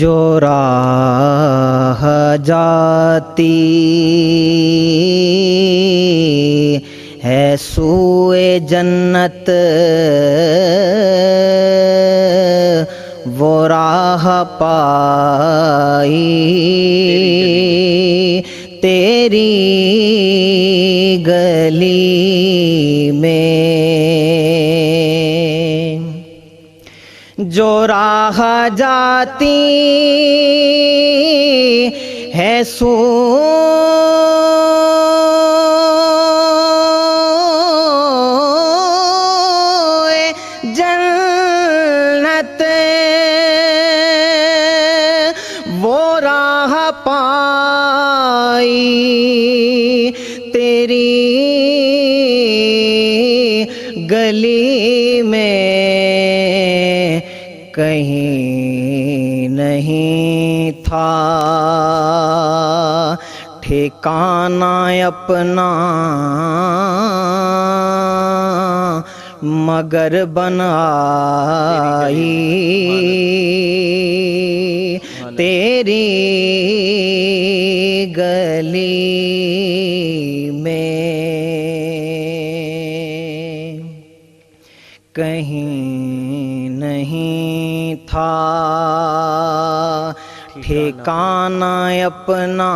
جو راہ جاتی ہے سوئے جنت، وہ راہ پائی تیری گلی میں۔ جو راہ جاتی ہے سوئے جنت، وہ راہ پائی تیری گلی میں۔ کہیں نہیں تھا ٹھکانہ اپنا، مگر بن آئی تیری گلی میں۔ کہیں نہیں تھا ٹھکانہ اپنا،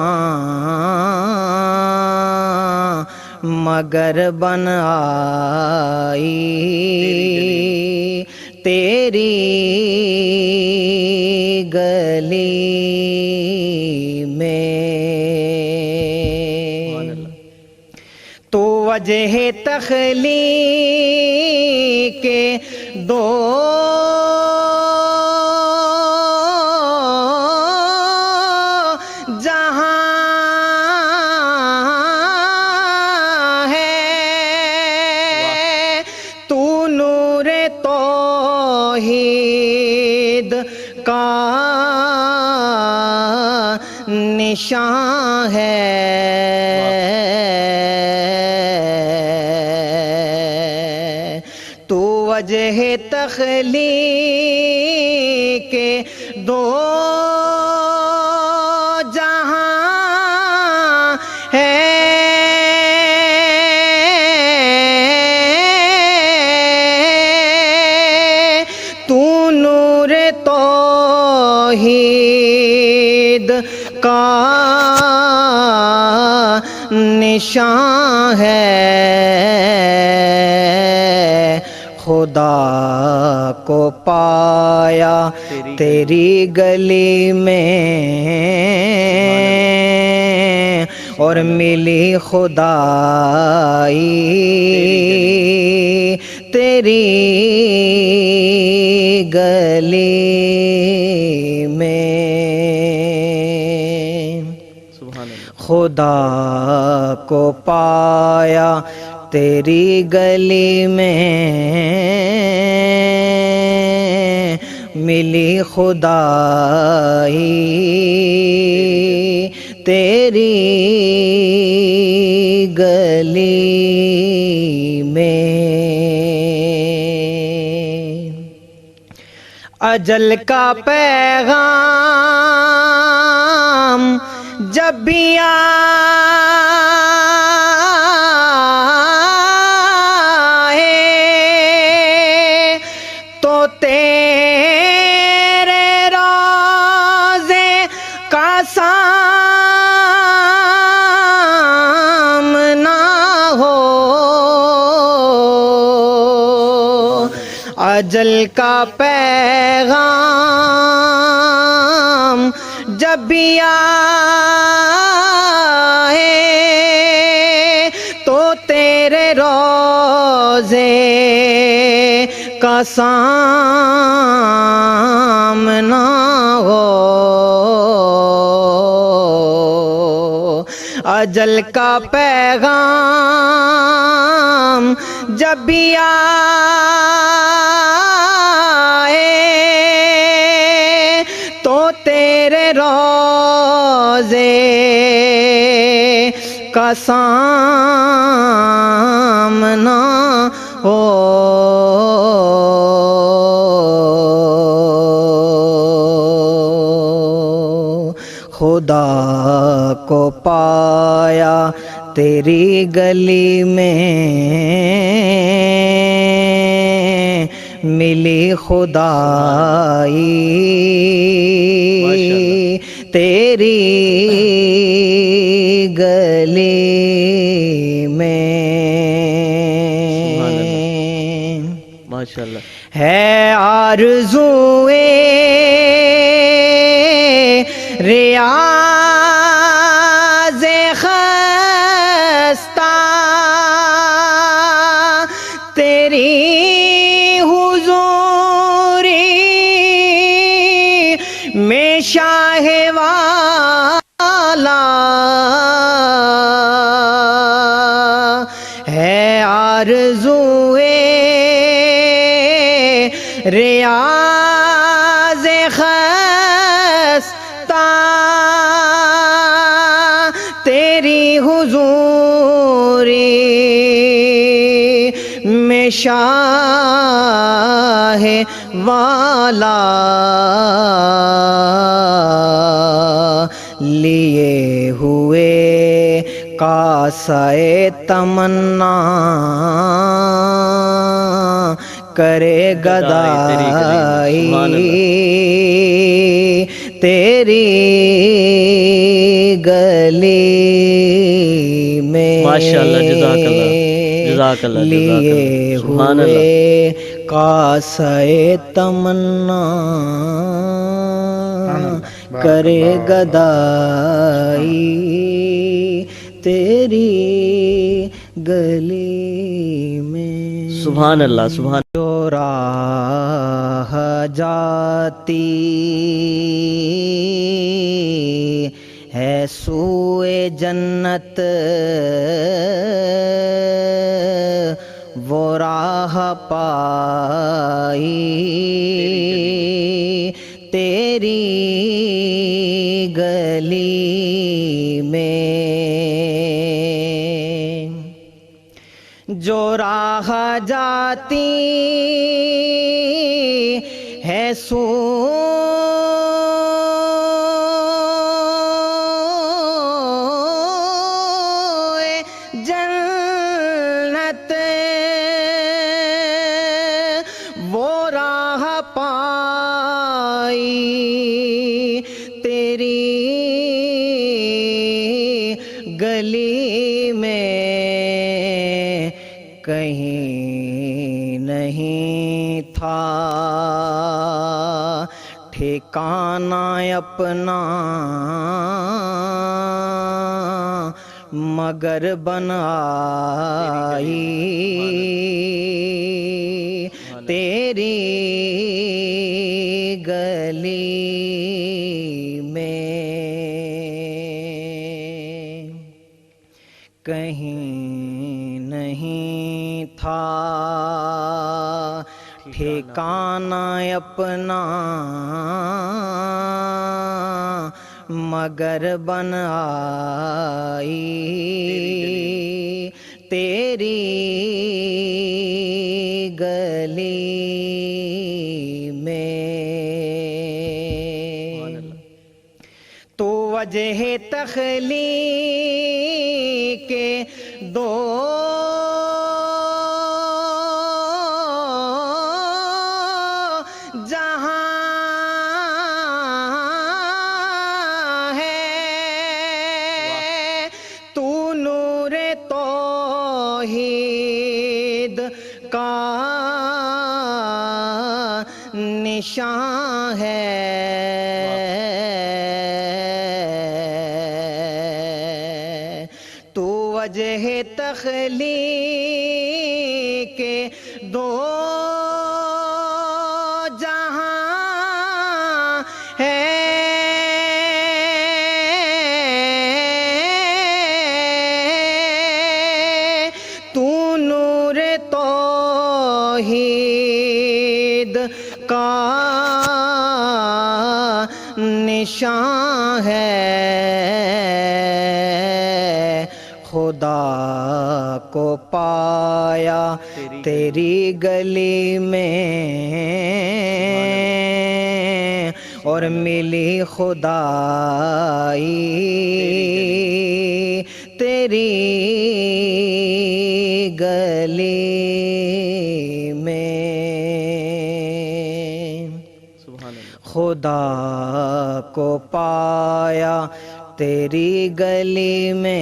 مگر بن آئی تیری گلی میں۔ تو وجہ تخلیق دو جہاں ہے، تو نور توحید کا نشان ہے۔ تو وجہ تخلیق دو جہاں ہے، تو نور توحید کا نشان ہے۔ خدا کو پایا تیری گلی میں، اور ملی خدائی تیری گلی میں۔ خدا کو پایا تیری گلی میں، ملی خدائی تیری گلی میں۔ اجل کا پیغام جب بھی آئے تو تیرے روضے کا سامنا ہو۔ اجل کا پیغام جب بھی آئے تو تیرے روضے کا سامنا ہو۔ اجل کا پیغام جب بھی آئے تو تیرے روضے کا سامنا ہو۔ خدا کو پایا تیری گلی میں ملی خدائی تیری گلی میں ماشاءاللہ ہے آرزوئے ریاض خستہ تیری حضوری میں شاہ والا ہے آرزوئے ریاض خستہ تیری حضوری میں شاہ والا لیے ہوئے کاسے تمنا کرے گدائی تیری گلی میں ماشاءاللہ جزاک اللہ جزاک اللہ لیے سبحان اللہ ہوئے کاسے تمنا کرے گدائی تیری گلی میں سبحان اللہ سبحان جو راہ جاتی ہے سوئے جنت وہ راہ پائی تیری گلی میں جو راہ جاتی ہے سوئے جنت وہ راہ پائی تیری گلی میں کہیں نہیں تھا ٹھکانہ اپنا مگر بن آئی تیری گلی میں کہیں نہیں تھا ٹھکانہ اپنا مگر بن آئی تیری گلی میں تو وجہ تخلیق دو جہاں ہے تو نور توحید کا نشان ہے تو وجہ تخلیق دو جہاں ہے تو نور توحید کا نشان ہے خدا کو پایا تیری گلی میں اور ملی خدائی تیری گلی میں سبحان اللہ خدا کو پایا تیری گلی میں